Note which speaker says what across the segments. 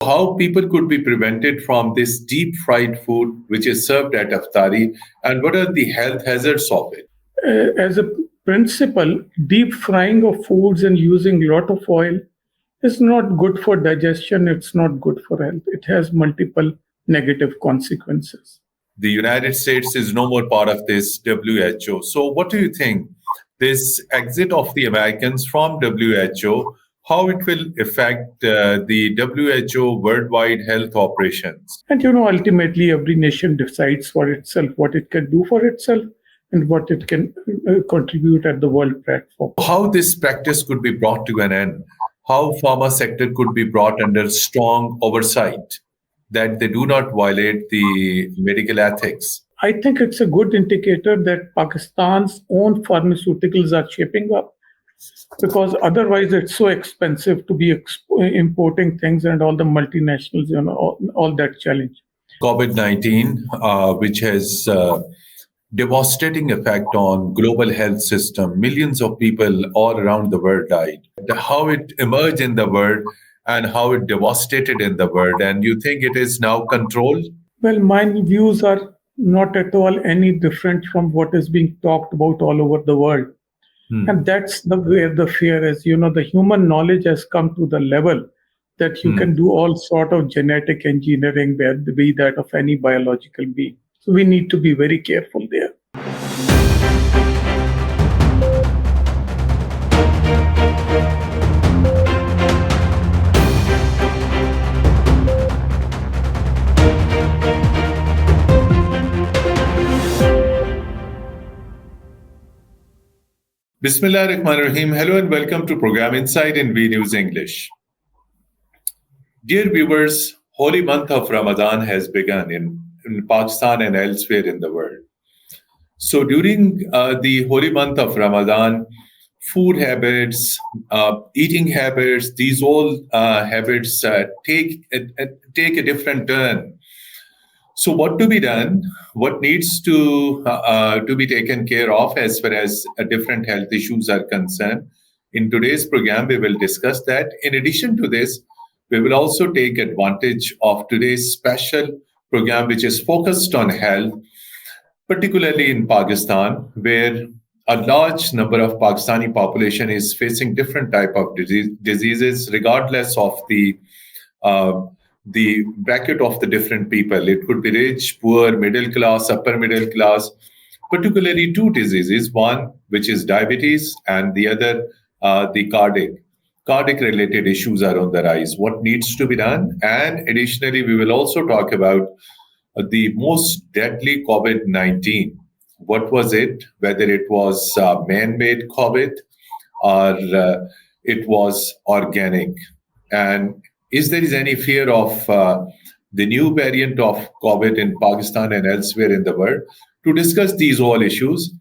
Speaker 1: How people could be prevented from this deep fried food which is served at iftari, and what are the health hazards of it?
Speaker 2: As a principle, deep frying of foods and using a lot of oil is not good for digestion, it's not good for health. It has multiple negative consequences.
Speaker 1: The United States is no more part of this WHO. So, what do you think? This exit of the Americans from WHO, how it will affect the WHO worldwide health operations?
Speaker 2: And ultimately, every nation decides for itself what it can do for itself and what it can contribute at the world platform.
Speaker 1: How this practice could be brought to an end? How pharma sector could be brought under strong oversight that they do not violate the medical ethics?
Speaker 2: I think it's a good indicator that Pakistan's own pharmaceuticals are shaping up because otherwise it's so expensive to be importing things and all the multinationals, all that challenge.
Speaker 1: COVID-19, which has devastating effect on global health system. Millions of people all around the world died. How it emerged in the world and how it devastated in the world. And you think it is now controlled?
Speaker 2: Well, my views are not at all any different from what is being talked about all over the world. And that's where the fear is. The human knowledge has come to the level that you can do all sort of genetic engineering, be that of any biological being. So we need to be very careful there.
Speaker 1: Bismillah ar-Rahman ar-Rahim. Hello and welcome to program Inside in V News English. Dear viewers, holy month of Ramadan has begun in Pakistan and elsewhere in the world. So during the holy month of Ramadan, food habits, eating habits, these all habits take a different turn. So what to be done? What needs to be taken care of as far as different health issues are concerned? In today's program, we will discuss that. In addition to this, we will also take advantage of today's special program, which is focused on health, particularly in Pakistan, where a large number of Pakistani population is facing different type of diseases, regardless of the bracket of the different people. It could be rich, poor, middle class, upper middle class, particularly two diseases, one which is diabetes and the other the cardiac related issues are on the rise. What needs to be done? And additionally, we will also talk about the most deadly COVID-19. What was it? Whether it was man-made COVID or it was organic. And is there any fear of the new variant of COVID in Pakistan and elsewhere in the world? To discuss these all issues,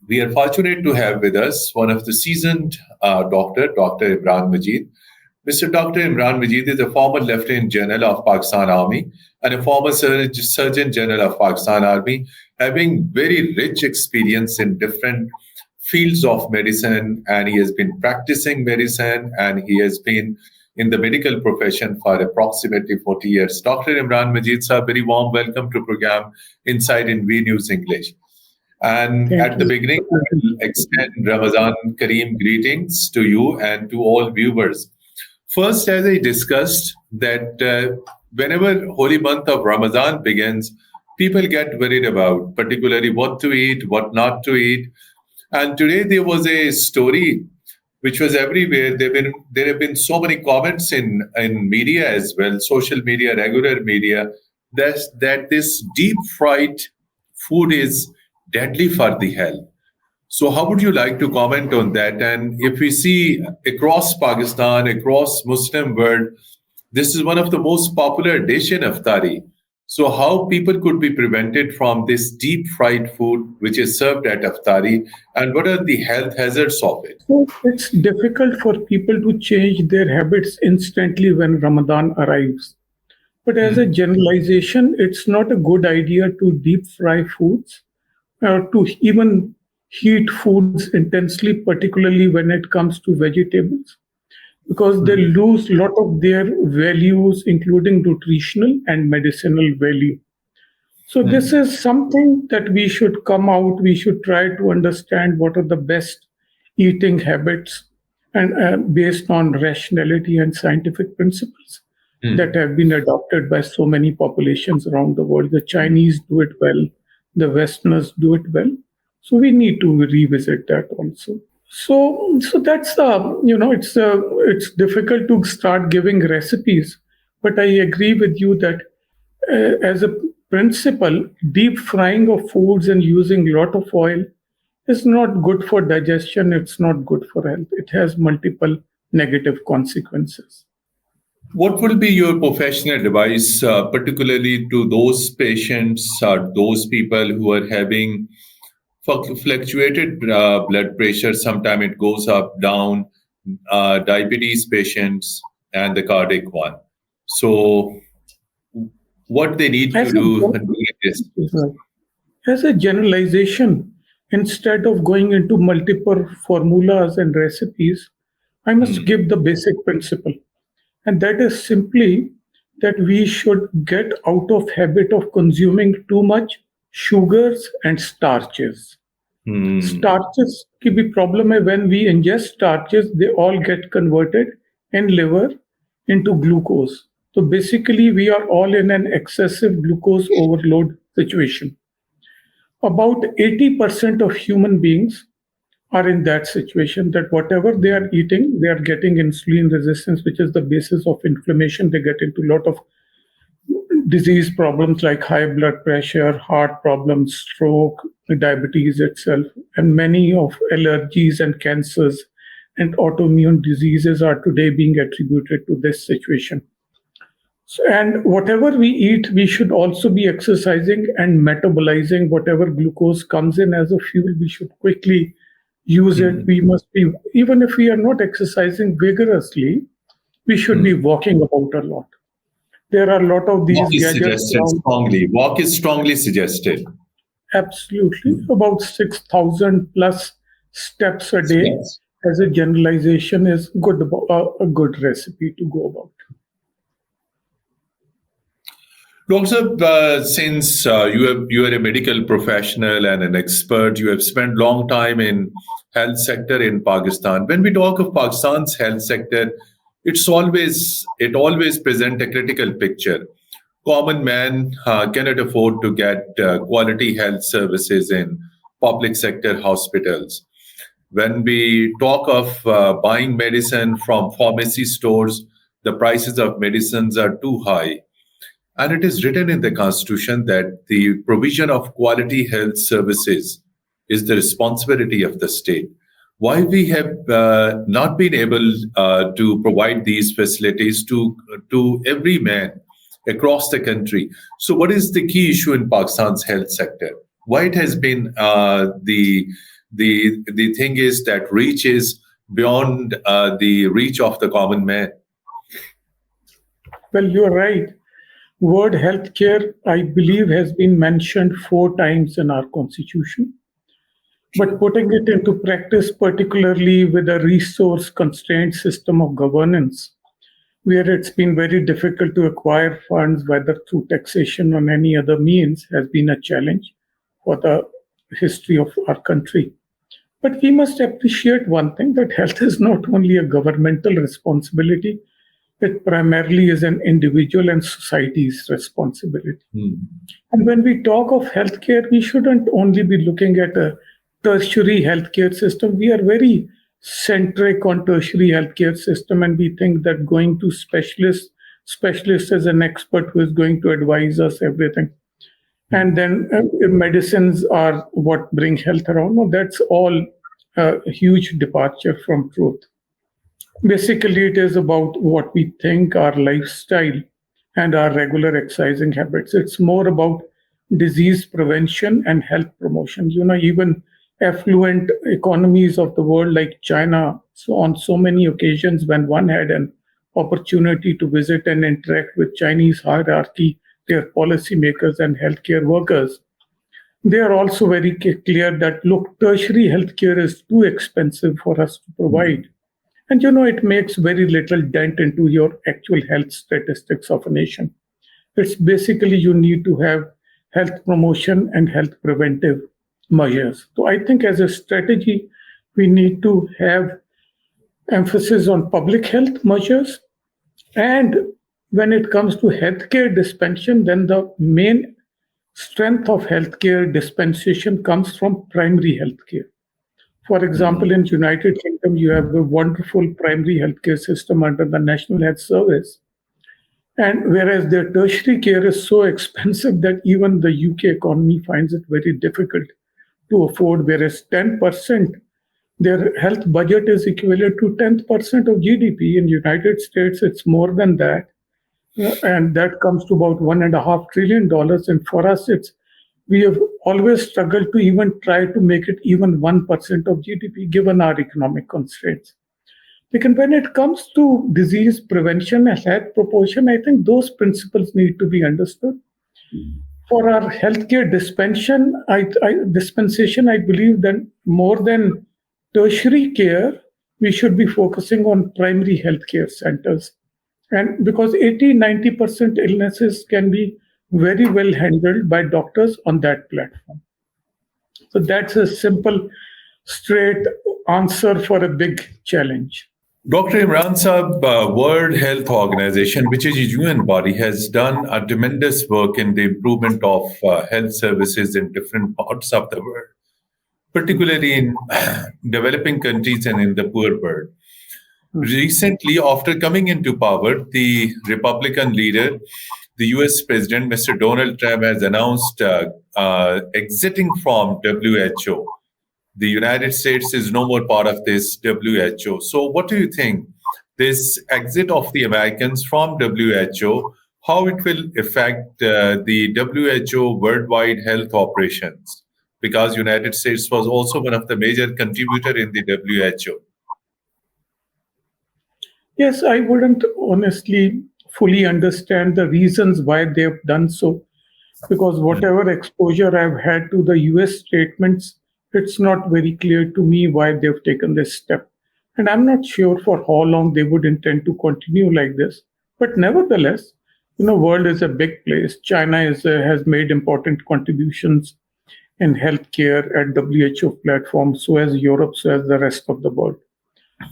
Speaker 1: we are fortunate to have with us one of the seasoned Dr. Imran Majeed. Mr. Dr. Imran Majeed is a former Lieutenant General of Pakistan Army and a former Surgeon General of Pakistan Army, having very rich experience in different fields of medicine, and he has been practicing medicine and he has been in the medical profession for approximately 40 years. Dr. Imran Majeed sir, very warm welcome to program Inside in V News English. And at the beginning, I will extend Ramadan Kareem greetings to you and to all viewers. First, as I discussed, that whenever holy month of Ramadan begins, people get worried about particularly what to eat, what not to eat. And today there was a story which was everywhere. There have been so many comments in media as well, social media, regular media, that this deep fried food is deadly for the health. So how would you like to comment on that? And if we see across Pakistan, across Muslim world, this is one of the most popular dish in iftari. So how people could be prevented from this deep fried food which is served at iftari, and what are the health hazards of it?
Speaker 2: So it's difficult for people to change their habits instantly when Ramadan arrives. But as a generalization, it's not a good idea to deep fry foods or to even heat foods intensely, particularly when it comes to vegetables, because they lose a lot of their values, including nutritional and medicinal value. So this is something that we should come out. We should try to understand what are the best eating habits, and based on rationality and scientific principles that have been adopted by so many populations around the world. The Chinese do it well, the Westerners do it well. So we need to revisit that also. So that's it's difficult to start giving recipes, but I agree with you that as a principle, deep frying of foods and using a lot of oil is not good for digestion. It's not good for health. It has multiple negative consequences.
Speaker 1: What will be your professional advice, particularly to those patients or those people who are having fluctuated blood pressure? Sometimes it goes up, down, diabetes patients, and the cardiac one. So, what they need to
Speaker 2: As a,
Speaker 1: do during this?
Speaker 2: as a generalization, instead of going into multiple formulas and recipes, I must give the basic principle. And that is simply that we should get out of habit of consuming too much sugars and starches.
Speaker 1: Hmm.
Speaker 2: Starches की भी problem है. When we ingest starches, they all get converted in liver into glucose. So basically, we are all in an excessive glucose overload situation. About 80% of human beings are in that situation, that whatever they are eating, they are getting insulin resistance, which is the basis of inflammation. They get into a lot of disease problems like high blood pressure, heart problems, stroke, diabetes itself, and many of allergies and cancers and autoimmune diseases are today being attributed to this situation. So, and whatever we eat, we should also be exercising and metabolizing whatever glucose comes in as a fuel. We should quickly use it. We must be, even if we are not exercising vigorously, we should be walking about a lot. There are a lot of these
Speaker 1: Walk is
Speaker 2: gadgets
Speaker 1: suggested
Speaker 2: around.
Speaker 1: strongly. Walk is strongly suggested.
Speaker 2: Absolutely. About 6,000 plus steps a day
Speaker 1: Yes.
Speaker 2: as a generalization is good, a good recipe to go about.
Speaker 1: Doctor, since you are a medical professional and an expert, you have spent long time in health sector in Pakistan. When we talk of Pakistan's health sector, it always present a critical picture. Common man cannot afford to get quality health services in public sector hospitals. When we talk of buying medicine from pharmacy stores, the prices of medicines are too high. And it is written in the Constitution that the provision of quality health services is the responsibility of the state. Why we have not been able to provide these facilities to every man across the country? So, what is the key issue in Pakistan's health sector? Why it has been the thing is that reach is beyond the reach of the common man.
Speaker 2: Well, you're right. Word healthcare, I believe, has been mentioned 4 times in our constitution. But putting it into practice, particularly with a resource constrained system of governance, where it's been very difficult to acquire funds, whether through taxation or any other means, has been a challenge for the history of our country. But we must appreciate one thing, that health is not only a governmental responsibility, it primarily is an individual and society's responsibility. And when we talk of healthcare, we shouldn't only be looking at a tertiary healthcare system. We are very centric on tertiary healthcare system, and we think that going to specialist as an expert who is going to advise us everything. And then medicines are what bring health around. No, that's all a huge departure from truth. Basically, it is about what we think, our lifestyle, and our regular exercising habits. It's more about disease prevention and health promotion. Even affluent economies of the world like China, so on so many occasions when one had an opportunity to visit and interact with Chinese hierarchy, their policymakers and healthcare workers, they are also very clear that, look, tertiary healthcare is too expensive for us to provide. And it makes very little dent into your actual health statistics of a nation. It's basically you need to have health promotion and health preventive measures. So I think as a strategy, we need to have emphasis on public health measures. And when it comes to healthcare dispensation, then the main strength of healthcare dispensation comes from primary healthcare. For example, in United Kingdom, you have a wonderful primary healthcare system under the National Health Service. And whereas their tertiary care is so expensive that even the UK economy finds it very difficult to afford, whereas 10%, their health budget is equivalent to 10% of GDP. In United States, it's more than that. And that comes to about $1.5 trillion. And for us, we have always struggled to even try to make it even 1% of GDP, given our economic constraints. Because when it comes to disease prevention and health proportion, I think those principles need to be understood. For our healthcare dispensation, I believe that more than tertiary care, we should be focusing on primary healthcare centers. And because 80-90% illnesses can be very well handled by doctors on that platform. So that's a simple, straight answer for a big challenge.
Speaker 1: Dr. Imran Saab, World Health Organization, which is a UN body, has done a tremendous work in the improvement of health services in different parts of the world, particularly in developing countries and in the poor world. Recently, after coming into power, the Republican leader, the US President, Mr. Donald Trump, has announced exiting from WHO. The United States is no more part of this WHO. So what do you think? This exit of the Americans from WHO, how it will affect the WHO worldwide health operations? Because United States was also one of the major contributor in the WHO.
Speaker 2: Yes, I wouldn't honestly fully understand the reasons why they've done so, because whatever exposure I've had to the US statements, it's not very clear to me why they've taken this step. And I'm not sure for how long they would intend to continue like this. But nevertheless, world is a big place. China has made important contributions in healthcare at WHO platform, so as Europe, so as the rest of the world.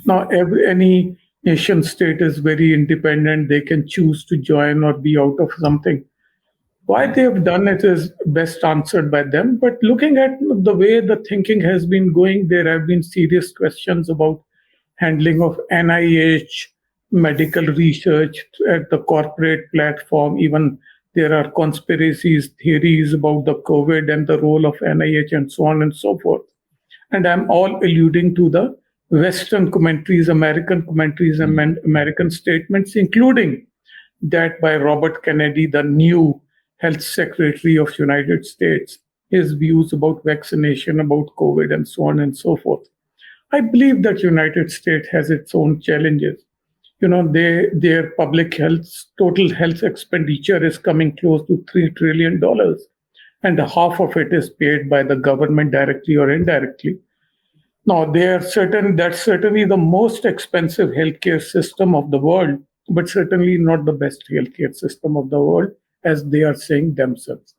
Speaker 2: Now, any nation state is very independent. They can choose to join or be out of something. Why they have done it is best answered by them. But looking at the way the thinking has been going, there have been serious questions about handling of NIH, medical research at the corporate platform. Even there are conspiracies, theories about the COVID and the role of NIH and so on and so forth. And I'm all alluding to the Western commentaries, American commentaries, and American statements, including that by Robert Kennedy, the new Health Secretary of United States, his views about vaccination, about COVID, and so on and so forth. I believe that United States has its own challenges. Their public health, total health expenditure is coming close to $3 trillion, and half of it is paid by the government directly or indirectly. Now, that's certainly the most expensive healthcare system of the world, but certainly not the best healthcare system of the world, as they are saying themselves.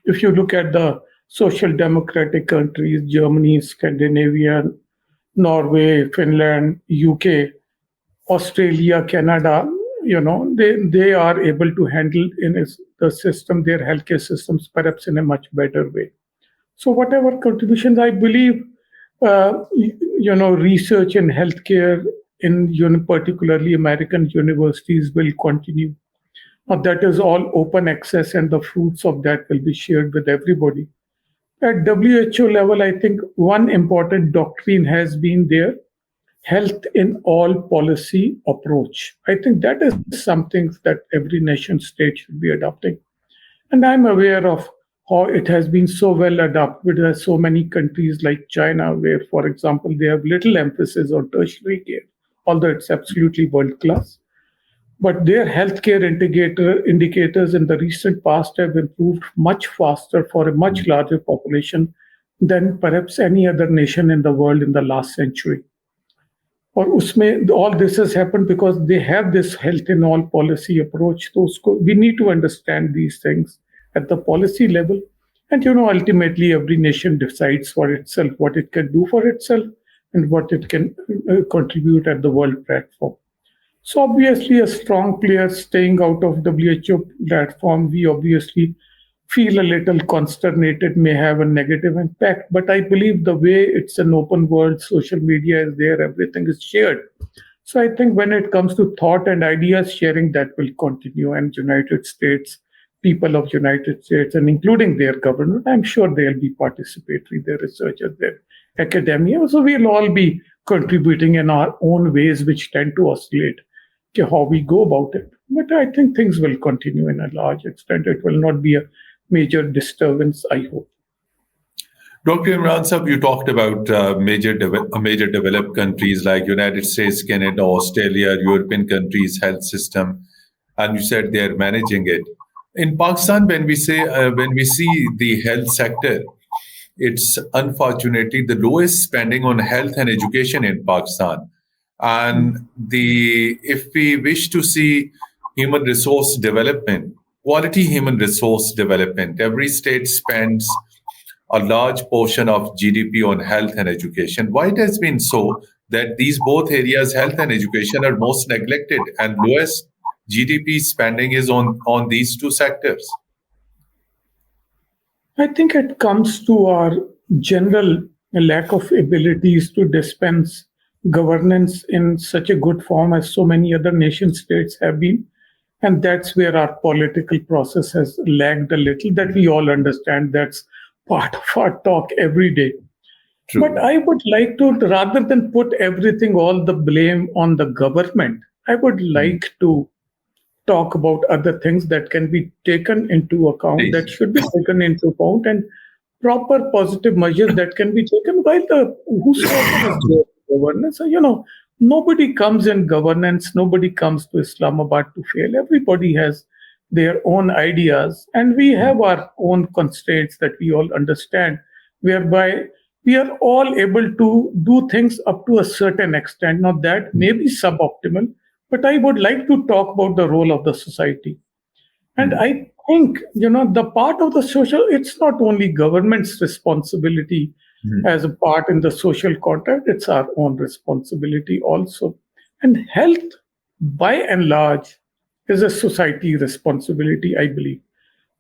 Speaker 2: If you look at the social democratic countries, Germany, Scandinavia, Norway, Finland, UK, Australia, Canada, they are able to handle the system, their healthcare systems, perhaps in a much better way. So whatever contributions, I believe, research in healthcare in particularly American universities will continue. Now, that is all open access, and the fruits of that will be shared with everybody. At WHO level, I think one important doctrine has been their health in all policy approach. I think that is something that every nation state should be adopting. And I'm aware of how it has been so well adopted by so many countries like China, where, for example, they have little emphasis on tertiary care, although it's absolutely world class. But their healthcare indicators in the recent past have improved much faster for a much larger population than perhaps any other nation in the world in the last century. और उसमें all this has happened because they have this health in all policy approach. तो उसको we need to understand these things at the policy level. And ultimately every nation decides for itself what it can do for itself and what it can contribute at the world platform. So obviously, a strong player staying out of WHO platform, we obviously feel a little consternated, may have a negative impact. But I believe the way it's an open world, social media is there, everything is shared. So I think when it comes to thought and ideas sharing, that will continue. And United States, people of United States, and including their government, I'm sure they'll be participatory, their researchers, their academia. So we'll all be contributing in our own ways, which tend to oscillate how we go about it. But I think things will continue in a large extent. It will not be a major disturbance, I hope.
Speaker 1: Dr. Imran Sahab, you talked about major developed countries like United States, Canada, Australia, European countries' health system, and you said they are managing it. In Pakistan, when we see the health sector, it's unfortunately the lowest spending on health and education in Pakistan. And if we wish to see human resource development, quality human resource development, every state spends a large portion of GDP on health and education. Why it has been so that these both areas, health and education, are most neglected and lowest GDP spending is on these two sectors?
Speaker 2: I think it comes to our general lack of abilities to dispense governance in such a good form as so many other nation states have been. And that's where our political process has lagged a little, that we all understand. That's part of our talk every day.
Speaker 1: True.
Speaker 2: But I would like to, rather than put everything, all the blame on the government, I would like to talk about other things that can be taken into account,
Speaker 1: Please.
Speaker 2: that should be taken into account, and proper positive measures that can be taken by the whosoever is there in governance. So, nobody comes in governance, nobody comes to Islamabad to fail. Everybody has their own ideas, and we have our own constraints that we all understand, whereby we are all able to do things up to a certain extent. Now, that may be suboptimal, but I would like to talk about the role of the society. And I think, the part of the social, it's not only government's responsibility as a part in the social contract, it's our own responsibility also. And health, by and large, is a society responsibility, I believe.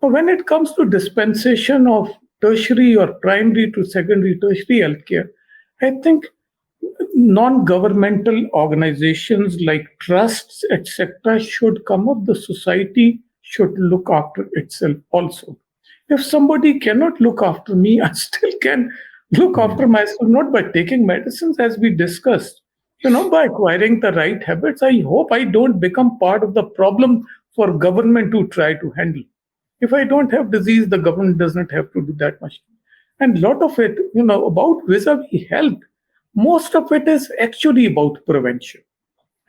Speaker 2: But when it comes to dispensation of tertiary or primary to secondary tertiary healthcare, I think non-governmental organizations like trusts, etc., should come up. The society should look after itself also. If somebody cannot look after me, I still can look after myself, not by taking medicines, as we discussed, by acquiring the right habits. I hope I don't become part of the problem for government to try to handle. If I don't have disease, the government doesn't have to do that much. And a lot of it, about vis-a-vis health, most of it is actually about prevention.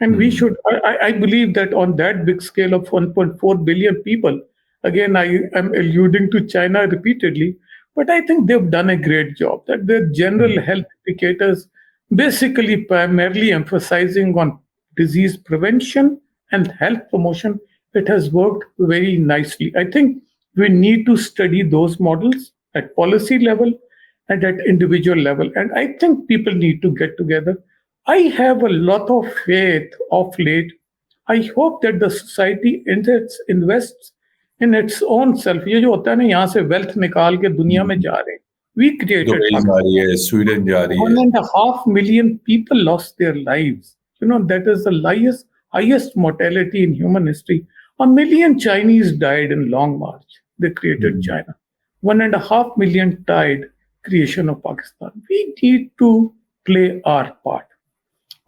Speaker 2: And we should, I believe that on that big scale of 1.4 billion people, again, I am alluding to China repeatedly, but I think they've done a great job, that their general health indicators basically primarily emphasizing on disease prevention and health promotion. It has worked very nicely. I think we need to study those models at policy level and at individual level. And I think people need to get together. I have a lot of faith of late. I hope that the society invests in its own self. ये जो होता है ना, यहाँ से wealth निकाल के दुनिया में जा रहे हैं. We created
Speaker 1: दुबई जा रही है, स्वीडन जा रही है.
Speaker 2: 1.5 million people lost their lives. That is the highest mortality in human history. 1 million Chinese died in Long March. They created China. 1.5 million died. Creation of Pakistan. We need to play our part.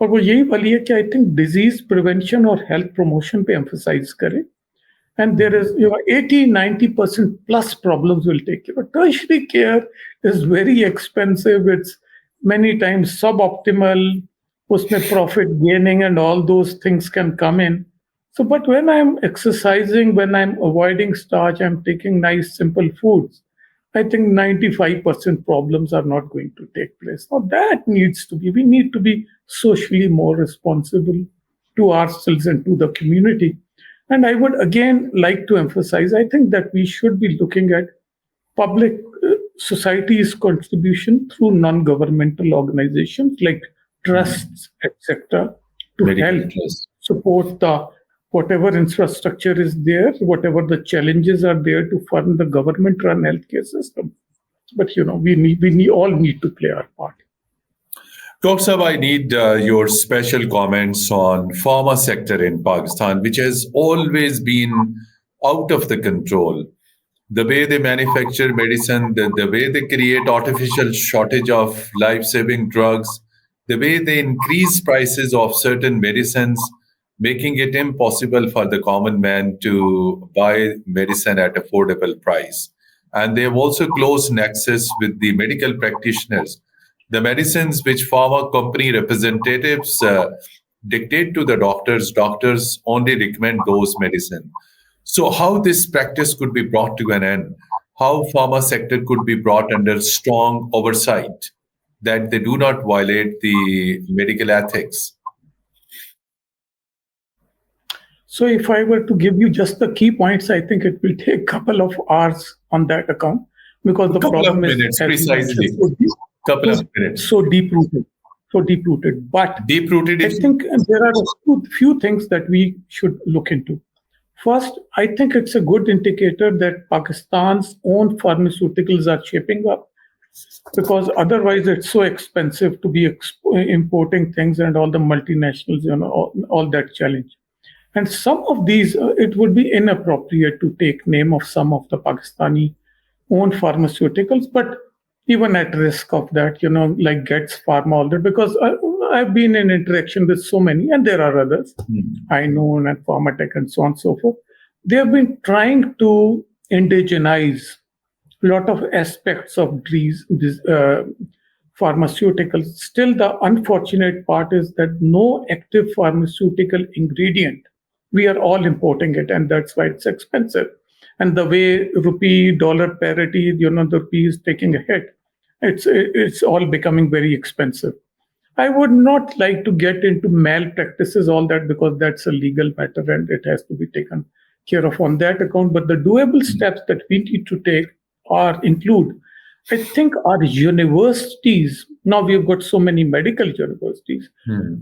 Speaker 2: और वो यही वाली है कि I think disease prevention और health promotion पे emphasize करें. And there is 80-90% plus problems will take care. But tertiary care is very expensive. It's many times suboptimal. Usme profit gaining and all those things can come in. So, but when I'm exercising, when I'm avoiding starch, I'm taking nice simple foods, I think 95% problems are not going to take place. Now, that needs to be, we need to be socially more responsible to ourselves and to the community. And I would again like to emphasize, I think that we should be looking at public society's contribution through non-governmental organizations like trusts, etc., to
Speaker 1: Medical
Speaker 2: help
Speaker 1: trust.
Speaker 2: support the whatever infrastructure is there, whatever the challenges are there to fund the government-run healthcare system. But we all need to play our part.
Speaker 1: Dr. Saab, I need your special comments on pharma sector in Pakistan, which has always been out of the control. The way they manufacture medicine, the way they create artificial shortage of life-saving drugs, the way they increase prices of certain medicines, making it impossible for the common man to buy medicine at affordable price. And they have also close nexus with the medical practitioners. The medicines which pharma company representatives dictate to the doctors, doctors only recommend those medicine. So how this practice could be brought to an end, how pharma sector could be brought under strong oversight that they do not violate the medical ethics.
Speaker 2: So if I were to give you just the key points, I think it will take a couple of hours on that account because
Speaker 1: A
Speaker 2: the
Speaker 1: couple of
Speaker 2: problem is,
Speaker 1: minutes,
Speaker 2: as you mentioned,
Speaker 1: precisely. Couple of minutes.
Speaker 2: so deep rooted, so deep rooted. But
Speaker 1: Deep rooted
Speaker 2: I
Speaker 1: is
Speaker 2: think there are a few things that we should look into. First, I think it's a good indicator that Pakistan's own pharmaceuticals are shaping up because otherwise it's so expensive to be importing things and all the multinationals, all that challenge. And some of these, it would be inappropriate to take name of some of the Pakistani owned pharmaceuticals, but even at risk of that, like Gets Pharma, all that, because I've been in interaction with so many, and there are others, I know, and Pharmatech and so on and so forth. They have been trying to indigenize a lot of aspects of these pharmaceuticals. Still, the unfortunate part is that no active pharmaceutical ingredient, we are all importing it, and that's why it's expensive. And the way rupee dollar parity, the rupee is taking a hit, it's all becoming very expensive. I would not like to get into malpractices, all that, because that's a legal matter and it has to be taken care of on that account. But the doable steps that we need to take include, I think, our universities. Now we've got so many medical universities,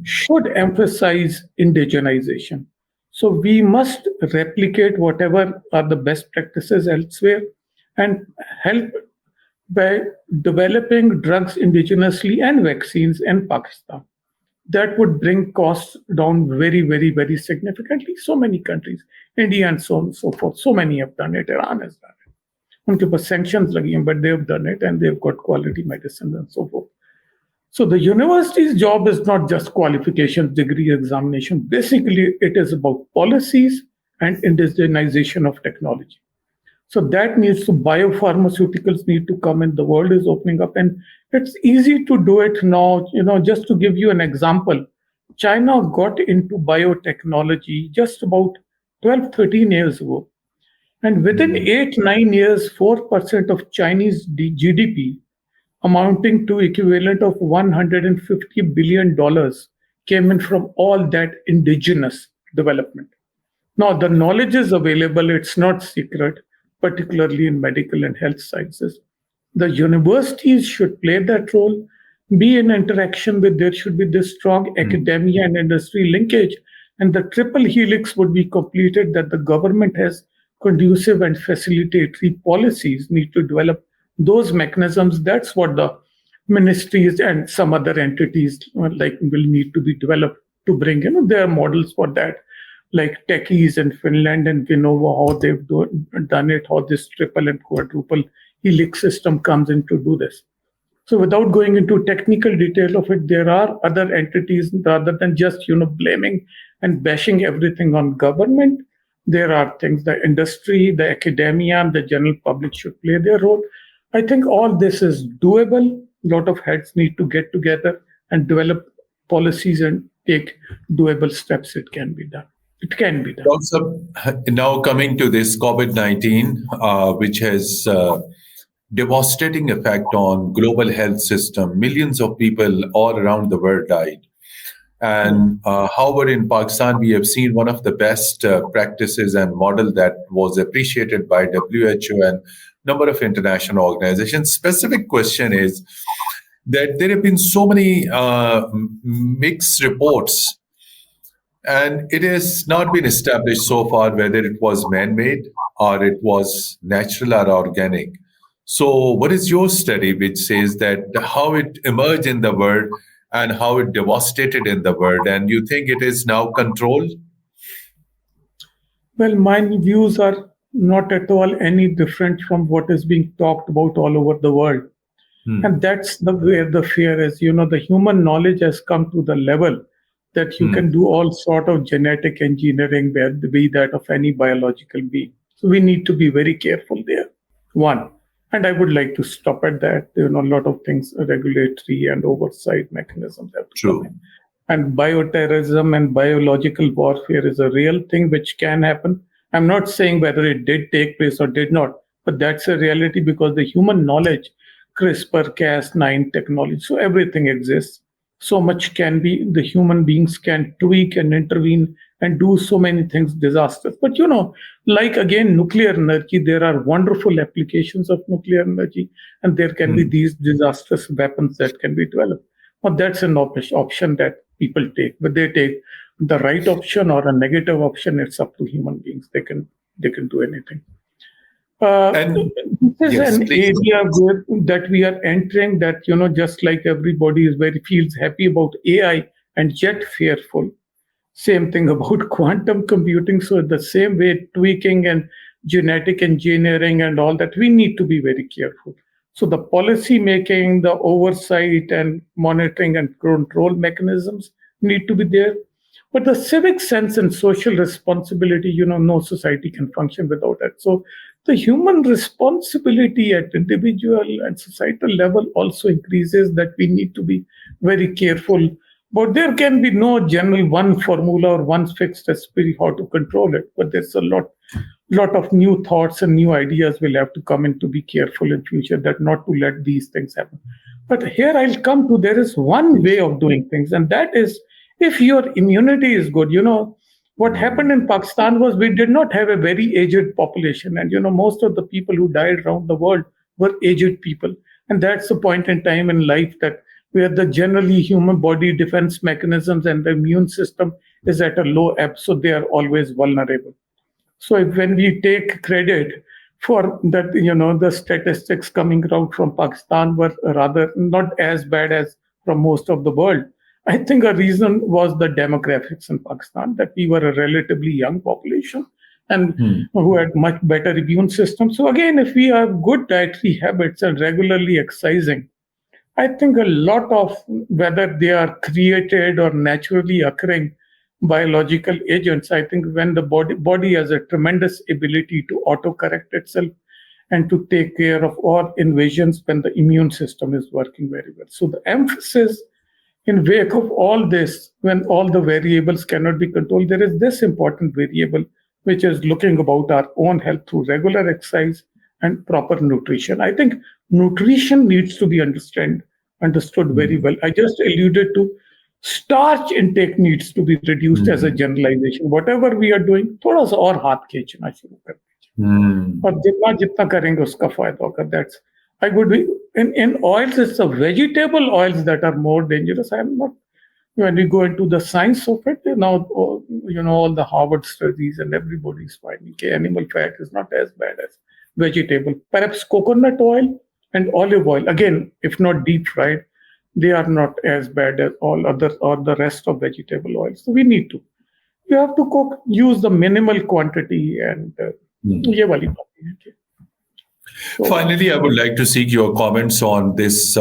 Speaker 2: should emphasize indigenization. So we must replicate whatever are the best practices elsewhere and help by developing drugs indigenously and vaccines in Pakistan. That would bring costs down very, very, very significantly. So many countries, India and so on and so forth, so many have done it. Iran has done it. उनके ऊपर sanctions लगी हैं, but they've done it and they've got quality medicines and so forth. So the university's job is not just qualifications, degree examination. Basically, it is about policies and indigenization of technology. So that needs to, biopharmaceuticals need to come in. The world is opening up and it's easy to do it now. Just to give you an example, China got into biotechnology just about 12, 13 years ago. And within 8, 9 years, 4% of Chinese GDP, amounting to equivalent of $150 billion, came in from all that indigenous development. Now, the knowledge is available. It's not secret, particularly in medical and health sciences. The universities should play that role, be in interaction with, there should be this strong academia and industry linkage, and the triple helix would be completed that the government has conducive and facilitatory policies need to develop those mechanisms. That's what the ministries and some other entities will need to be developed to bring, their models for that, like techies in Finland and Vinova, how they've done it, how this triple and quadruple helix system comes in to do this. So without going into technical detail of it, there are other entities rather than just, blaming and bashing everything on government. There are things, the industry, the academia, and the general public should play their role. I think all this is doable. A lot of heads need to get together and develop policies and take doable steps. It can be done. It can be done.
Speaker 1: Also, now coming to this COVID-19, which has devastating effect on global health system. Millions of people all around the world died. And however, in Pakistan, we have seen one of the best practices and model that was appreciated by WHO and number of international organizations. Specific question is that there have been so many mixed reports, and it has not been established so far whether it was man-made or it was natural or organic. So, what is your study which says that how it emerged in the world and how it devastated in the world, and you think it is now controlled?
Speaker 2: Well, my views are not at all any different from what is being talked about all over the world. And
Speaker 1: Hmm.
Speaker 2: that's the where the fear is. The human knowledge has come to the level that you can
Speaker 1: Hmm.
Speaker 2: do all sort of genetic engineering, be that of any biological being. So we need to be very careful there. One, and I would like to stop at that. A lot of things, regulatory and oversight mechanisms have to come
Speaker 1: True.
Speaker 2: in. And bioterrorism and biological warfare is a real thing which can happen. I'm not saying whether it did take place or did not, but that's a reality because the human knowledge, CRISPR, Cas9 technology, so everything exists. So much can be, the human beings can tweak and intervene and do so many things disastrous. But like again, nuclear energy, there are wonderful applications of nuclear energy, and there can be
Speaker 1: Hmm.
Speaker 2: these disastrous weapons that can be developed. But that's an option that people take. But they take the right option or a negative option. It's up to human beings. They can do anything.
Speaker 1: And
Speaker 2: This is
Speaker 1: yes,
Speaker 2: an
Speaker 1: please.
Speaker 2: area that we are entering that, just like everybody is very feels happy about AI and yet fearful. Same thing about quantum computing. So the same way, tweaking and genetic engineering and all that, we need to be very careful. So the policy making, the oversight and monitoring and control mechanisms need to be there. But the civic sense and social responsibility, no society can function without it. So the human responsibility at individual and societal level also increases, that we need to be very careful. But there can be no general one formula or one fixed recipe how to control it. But there's a lot of new thoughts and new ideas will have to come in to be careful in future, that not to let these things happen. But here I'll come to, there is one way of doing things, and that is, if your immunity is good. What happened
Speaker 1: Hmm.
Speaker 2: in Pakistan was we did not have a very aged population, and most of the people who died around the world were aged people. And that's the point in time in life that where the generally human body defense mechanisms and the immune system is at a low ebb, so they are always vulnerable. So when we take credit for that, the statistics coming out from Pakistan were rather not as bad as from most of the world. I think a reason was the demographics in Pakistan, that we were a relatively young population and
Speaker 1: Hmm.
Speaker 2: who had much better immune system. So again, if we have good dietary habits and regularly exercising, I think a lot of, whether they are created or naturally occurring biological agents, I think when the body has a tremendous ability to auto-correct itself and to take care of all invasions when the immune system is working very well. So the emphasis in wake of all this, when all the variables cannot be controlled, there is this important variable, which is looking about our own health through regular exercise and proper nutrition. I think nutrition needs to be understood very
Speaker 1: Hmm.
Speaker 2: well. I just alluded to starch intake needs to be reduced as a
Speaker 1: Hmm.
Speaker 2: generalization. Whatever we are doing, थोड़ा सा और हाथ खींचना शुरू कर दीजिए
Speaker 1: Hmm.
Speaker 2: और जितना जितना करेंगे उसका फायदा होगा. That's I would be in oils. It's the vegetable oils that are more dangerous. I am not. When we go into the science of it, now all the Harvard studies and everybody's finding animal fat is not as bad as vegetable. Perhaps coconut oil and olive oil, again, if not deep fried, they are not as bad as all other or the rest of vegetable oils. So we need to. You have to cook, use the minimal quantity, and
Speaker 1: Hmm.
Speaker 2: ये वाली बातें हैं. So
Speaker 1: Finally, I would like to seek your comments on this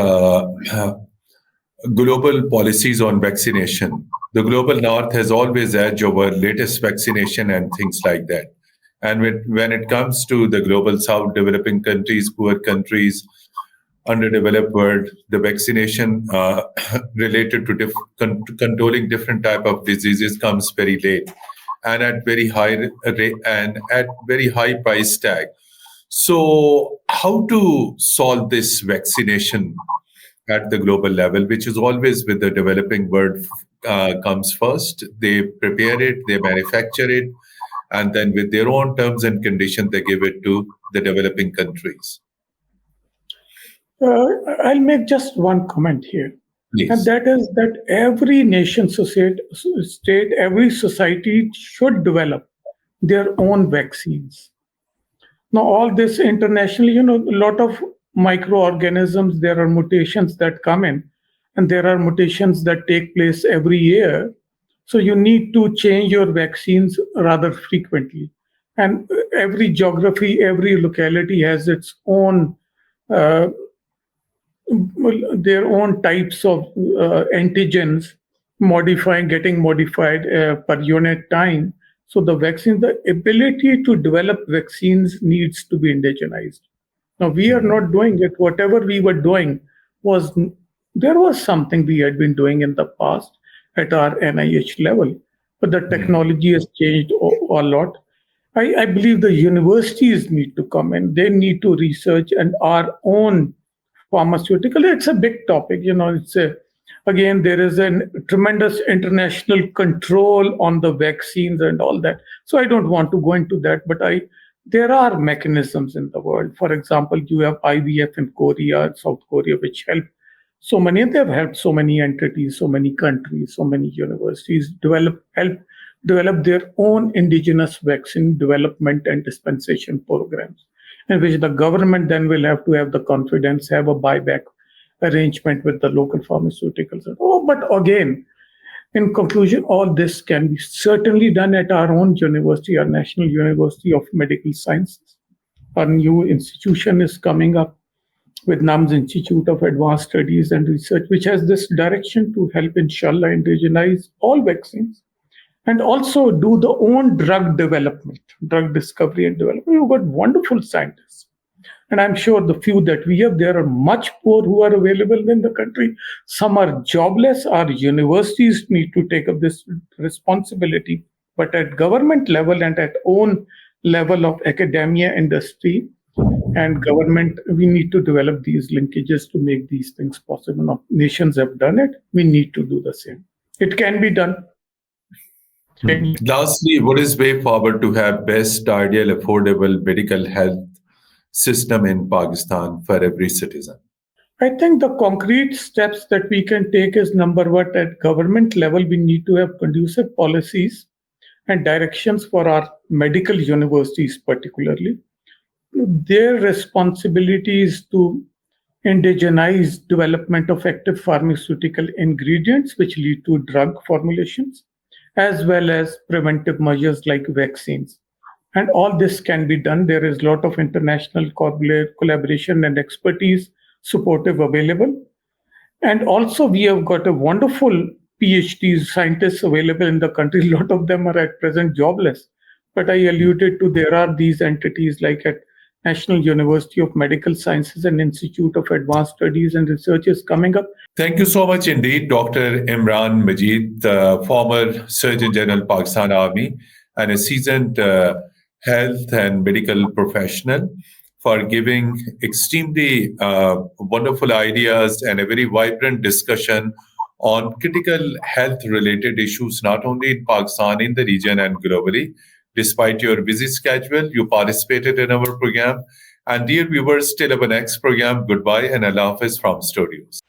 Speaker 1: global policies on vaccination. The global north has always edge over latest vaccination and things like that. And when it comes to the global south, developing countries, poor countries, underdeveloped world, the vaccination related to controlling different type of diseases comes very late and at very high rate and at very high price tag. So, how to solve this vaccination at the global level, which is always with the developing world comes first. They prepare it, they manufacture it, and then with their own terms and conditions, they give it to the developing countries.
Speaker 2: Uh, I'll make just one comment here, and
Speaker 1: Please.
Speaker 2: that is that every nation, state, every society should develop their own vaccines. Now, all this internationally, a lot of microorganisms, there are mutations that come in, and there are mutations that take place every year. So you need to change your vaccines rather frequently. And every geography, every locality has its own uh, their own types of antigens getting modified per unit time. So the ability to develop vaccines needs to be indigenized. Now we are
Speaker 1: Mhm.
Speaker 2: not doing it. Whatever we were doing was there was something we had been doing in the past at our NIH level, but the
Speaker 1: Mhm.
Speaker 2: technology has changed a lot. I believe the universities need to come in. They need to research and our own pharmaceutical. It's a big topic. It's a again there is a tremendous international control on the vaccines and all that. So I don't want to go into that, but I there are mechanisms in the world. For example, you have IVF in Korea, South Korea, which help so many, and they've helped so many entities, so many countries, so many universities help develop their own indigenous vaccine development and dispensation programs, in which the government then will have to have the confidence, have a buyback arrangement with the local pharmaceuticals. Oh, but again, in conclusion, all this can be certainly done at our own university, our National University of Medical Sciences. A new institution is coming up with NAM's Institute of Advanced Studies and Research, which has this direction to help, inshallah, indigenize all vaccines and also do the own drug development, drug discovery and development. We've got wonderful scientists. And I'm sure the few that we have, there are much poor who are available in the country. Some are jobless. Our universities need to take up this responsibility. But at government level and at own level of academia, industry, and government, we need to develop these linkages to make these things possible. Now, nations have done it. We need to do the same. It can be done.
Speaker 1: Lastly, what is way forward to have best, ideal, affordable medical health system in Pakistan for every citizen?
Speaker 2: I think the concrete steps that we can take is number one, at government level, we need to have conducive policies and directions for our medical universities, particularly. Their responsibility is to indigenize development of active pharmaceutical ingredients, which lead to drug formulations, as well as preventive measures like vaccines. And all this can be done. There is a lot of international collaboration and expertise supportive available. And also, we have got a wonderful PhD scientists available in the country. A lot of them are at present jobless. But I alluded to there are these entities like at National University of Medical Sciences and Institute of Advanced Studies and Research is coming up.
Speaker 1: Thank you so much indeed, Dr. Imran Majeed, the former Surgeon General Pakistan Army and a seasoned health and medical professional, for giving extremely wonderful ideas and a very vibrant discussion on critical health related issues, not only in Pakistan, in the region and globally. Despite your busy schedule, you participated in our program. And dear viewers, till our next program, goodbye and Allah Hafiz from studios.